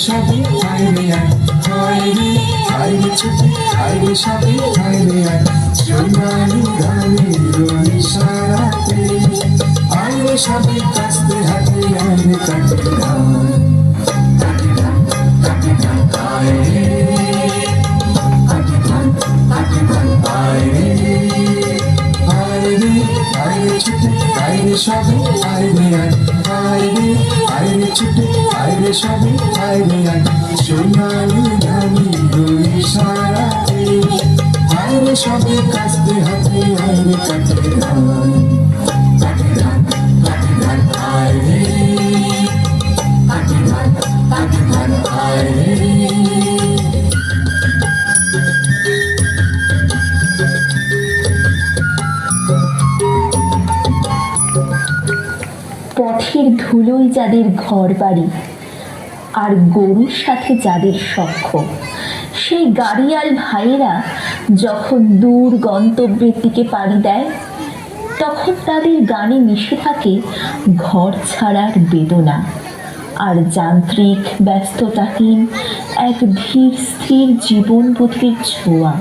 সবে আইরে আইরে আইরে ছুটে আইরে সবে আইরে সোনালি গানের ইশারাতে আইরে সবে কাস্তে হাতে আইরে কাটে সবে আইরে আইরে ছুটে আইরে সবে আইরে সোনালি গানের ইশারাতে আইরে সবে কাস্তে হাতে আইরে কাটে পথের ধুলোয় যাদের ঘর বাড়ি আর গরুর সাথে যাদের সখ্য, সেই গাড়িয়াল ভাইয়েরা যখন দূর গন্তব্যের দিকে পাড়ি দেয় তখন তাদের গানে মিশে থাকে ঘর ছাড়ার বেদনা আর যান্ত্রিক ব্যস্ততাহীন এক ধীর স্থির জীবনবোধের ছোঁয়া।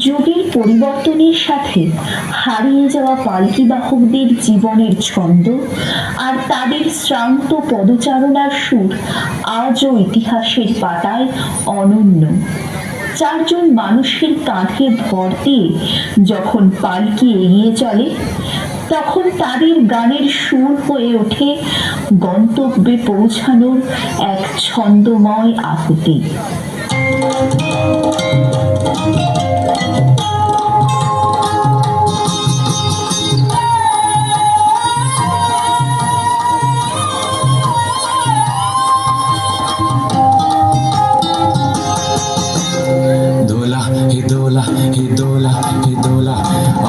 যুগের পরিবর্তনের সাথে হারিয়ে যাওয়া পালকি বাহকদের জীবনের ছন্দ আর তাদের শ্রান্ত পদচারণার সুর আজও ইতিহাসের পাতায় অনন্য। চারজন মানুষের কাঁধে ভর দিয়ে যখন পালকি এগিয়ে চলে তখন তাদের গানের সুর হয়ে ওঠে গন্তব্যে পৌঁছানোর এক ছন্দময় আকুতি।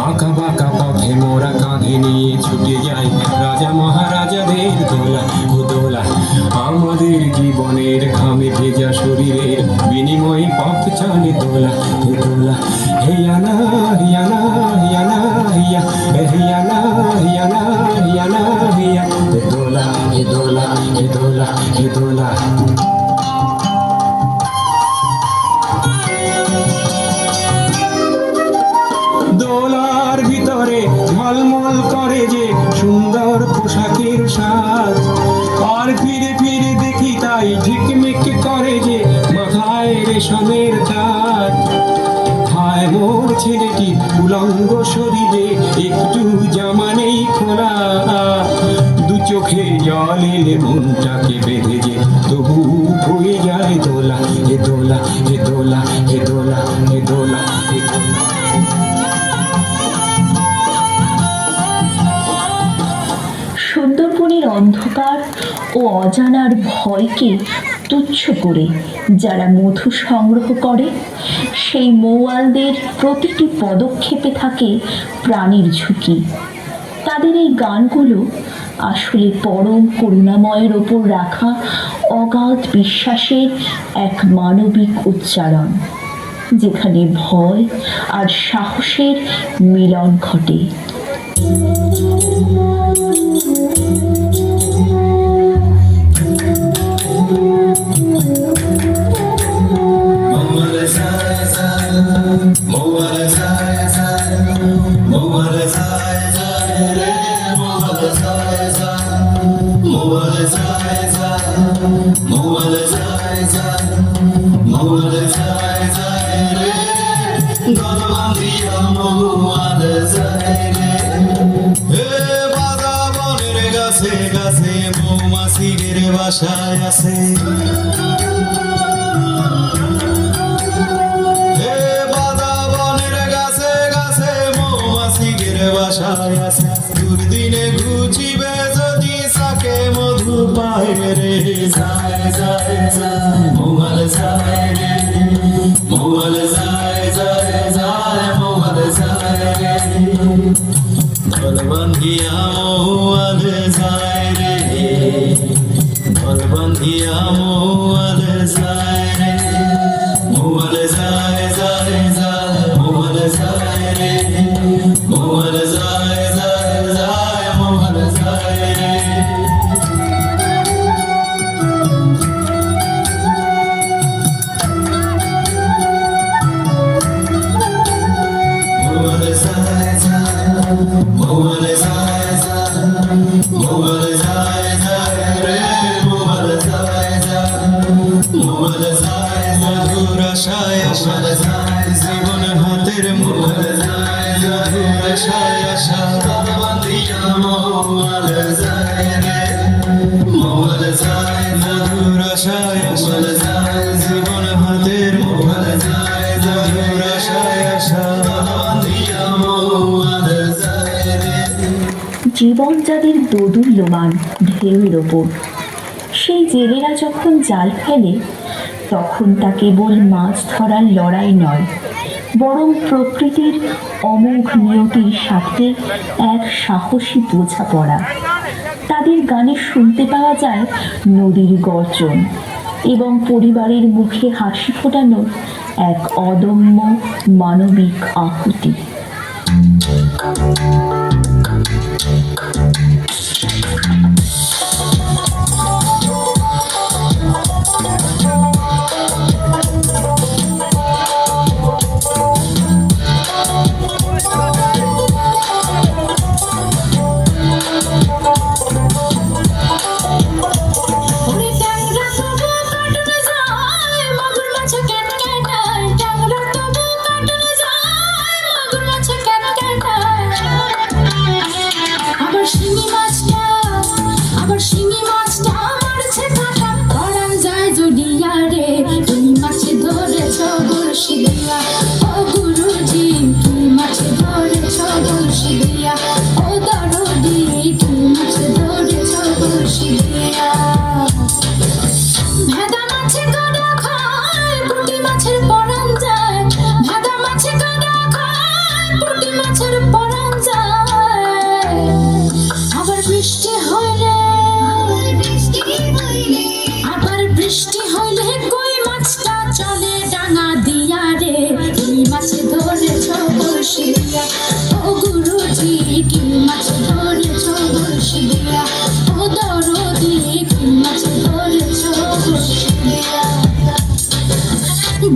আঁকা বাঁকা পথে মোরা কাঁধে নিয়ে ছুটে যাই রাজা মহারাজাদের দোলা ও দোলা আমাদের জীবনের ঘামে ভেজা শরীরের বিনিময়ে পথ চলে দোলা ও দোলা হিয়ানা হিয়ানা হিয়ানা হিয়া হিয়ানা হিয়ানা হিয়ানা হিয়া দোলা হে দোলা হে দোলা হে দোলা। দোলার ভিতরে ঝলমল করে যে সুন্দর পোশাকের সাজ, আর ফিরে ফিরে দেখি তাই ঝিকমিক করে যে মাথায় রেশমের তাজ। হায় মোর ছেলেটি উলঙ্গ শরীরে একটু জামা নেই খোলা, দু চোখে জল এলে মনটাকে বেঁধে যে তবু বয়ে যায় দোলা হে দোলা হে দোলা হে দোলা হে দোলা হে দোলা। সুন্দরবনের অন্ধকার ও অজানার ভয়কে তুচ্ছ করে যারা মধু সংগ্রহ করে, সেই মৌয়ালদের প্রতিটি পদক্ষেপে থাকে প্রাণীর ঝুঁকি। তাদের এই গানগুলো আসলে পরম করুণাময়ের ওপর রাখা অগাধ বিশ্বাসের এক মানবিক উচ্চারণ, যেখানে ভয় আর সাহসের মিলন ঘটে। মৌমাছিদের বাসায় আছে, বাসায় আছে। দুর্দিনে ঘুচিবে যদি সাকে মধু পায় রে, যায় যায় যায় মৌয়াল যায় রে, মৌয়াল যায় যায় যায় মৌয়াল যায় রে, দল বান্ধিয়া মৌয়াল যায় রে, দল বান্ধিয়া মৌয়াল যায় রে, মৌয়াল যায় যায় যায় মৌয়াল যায় রে, মৌয়াল যায় যায় যায় মৌয়াল যায় রে। মৌয়াল যায় যায় মৌয়াল যায় যায় মৌয়াল যায় যায় রে, মৌয়াল যায় যায় মৌয়াল যায় মধুর আশায় আশা যায় জীবন হাতের মৌয়াল যায় মধুর আশায় আশা বান্ধিয়া মৌয়াল যায় রে, মৌয়াল যায় মধুর আশায় আশা যায় জীবন হাতের মৌয়াল যায় মধুর আশায় আশা বান্ধিয়া মৌয়াল যায় রে। জীবন যাদের দোদুল্যমান ঢেউয়ের ওপর, সেই জেলেরা যখন জাল ফেলে তখন তা কেবল মাছ ধরার লড়াই নয়, বরং প্রকৃতির অমোঘ নিয়তির সাথে এক সাহসী বোঝাপড়া। তাদের গানে শুনতে পাওয়া যায় নদীর গর্জন এবং পরিবারের মুখে হাসি ফোটানোর এক অদম্য মানবিক আকুতি।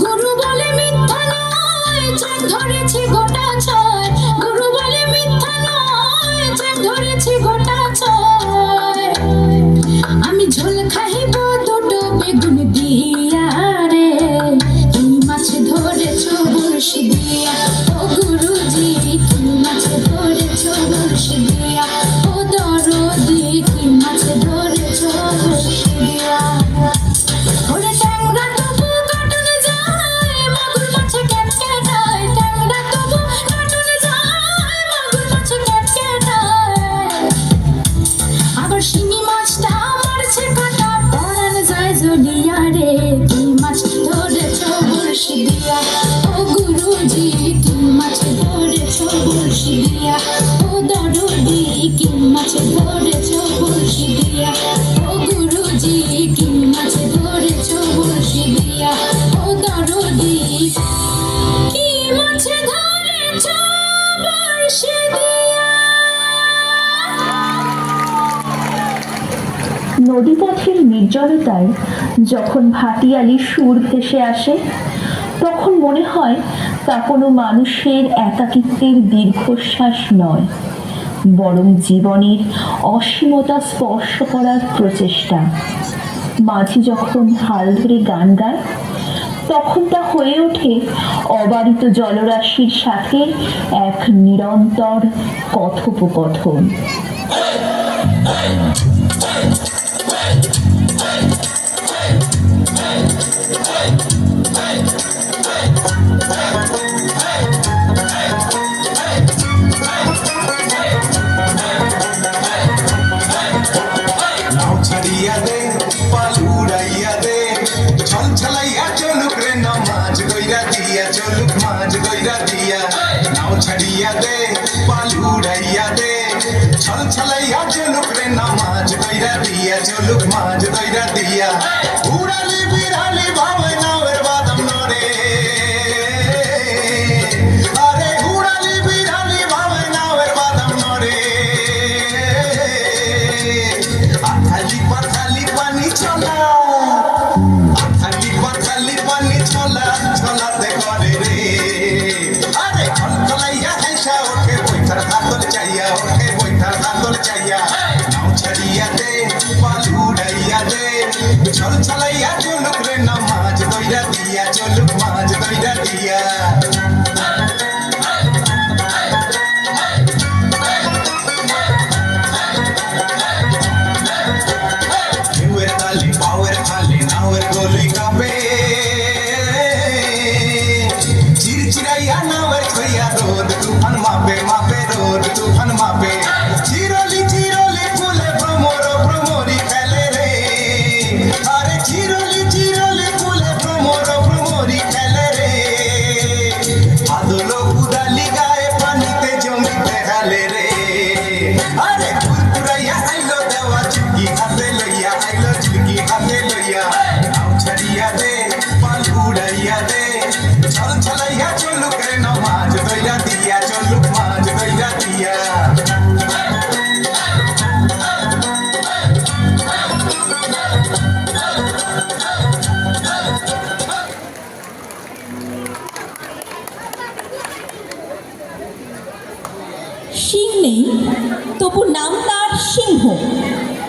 গুরু বলে মিথ্যা নয়, চাঁদ ধরেছে গোটা ছয়, গুরু বলে মিথ্যা নয়, চাঁদ ধরেছে গোটা ছয়। আমি ঝোল খাইব দুটো বেগুন দিয়া রে, তুমি মাছ ধরেছ বড়শি দিয়া, ও গুরুজি তুমি মাছ ধরেছ বড়শি দিয়া, ও দরদি কি মাছ ধরেছ বড়শি দিয়া। ওরে ট্যাংরা তবু কাটুনে যায়, মাগুর মাছে ক্যাটক্যাটায়, ট্যাংরা তবু কাটুনে যায়, মাগুর মাছে ক্যাটক্যাটায়। আবার শিঙি মাছটা মারছে কাঁটা, পরাণ যায় জ্বলিয়া কি মাছ ধরেছো বড়শি দিয়া ও গুরুজি কি মাছ ধরেছো বড়শি দিয়া ও দরদি কি মাছ ধরেছো বড়শি দিয়া। নদীপথের নির্জনতায় যখন ভাটিয়ালির সুর ভেসে আসে তখন মনে হয় তা কোনো মানুষের একাকিত্বের দীর্ঘশ্বাস নয়, বরং জীবনের অসীমতা স্পর্শ করার প্রচেষ্টা। মাঝি যখন হাল ধরে গান গায় তখন তা হয়ে ওঠে অবারিত জলরাশির সাথে এক নিরন্তর কথোপকথন। নাও ছাড়িয়া দে পাল উড়াইয়া দে ছল ছলাইয়া চলুক রে নামাজ কইরা দিয়া চলুক মাঝ কইরা দিয়া নাও ছাড়িয়া দে পাল উড়াইয়া দে ছল ছলাইয়া চলুক রে নামাজ কইরা দিয়া চলুক মাঝ কইরা দিয়া উড়ালি বিড়ালি ভাবে নাওয়ের বাদাম নরে আরে উড়ালি বিড়ালি ভাবে নাওয়ের বাদাম নরে আখালি পাখালি পানি চলা আখালি পাখালি পানি চলা চলাতে করে রে আরে খলখলাইয়া আইসা ওকে বইটার হাতল চাইয়া ওকে বইটার হাতল চাইয়া নাও ছাড়িয়া দে পাল উড়াইয়া দে ছল ছলাইয়া চলুক রে নামাজ দইরা দিয়া চলুক মাঝ দইরা দিয়া ঢেউয়ের তালে পাওয়ের খালে নাওয়ের গলি কাঁপে চিরচিরাইয়া নাওয়ের ছইয়া রোদ তুফান মাপে মাপে রোদ তুফান মাপে চিরলি চিরলি ফুলে ভ্রমর ভ্রমরি খেলে রে আরে চিরলি চিরলি ফুলে ভ্রমর ভ্রমরি খেলে রে আদলো কুদালি গায়ে পানিতে জমিতে হালে রে আরে কুরকুরাইয়া আইলো দেওয়া চুটকি হাতে লইয়া আইলো চুটকি হাতে লইয়া নাও ছাড়িয়া দে পাল উড়াইয়া দে ছল ছলাইয়া চলুক রে নামাজ দইরা দিয়া চলুক মাঝ দইরা দিয়া শিং নেই তবু নাম তার সিংহ।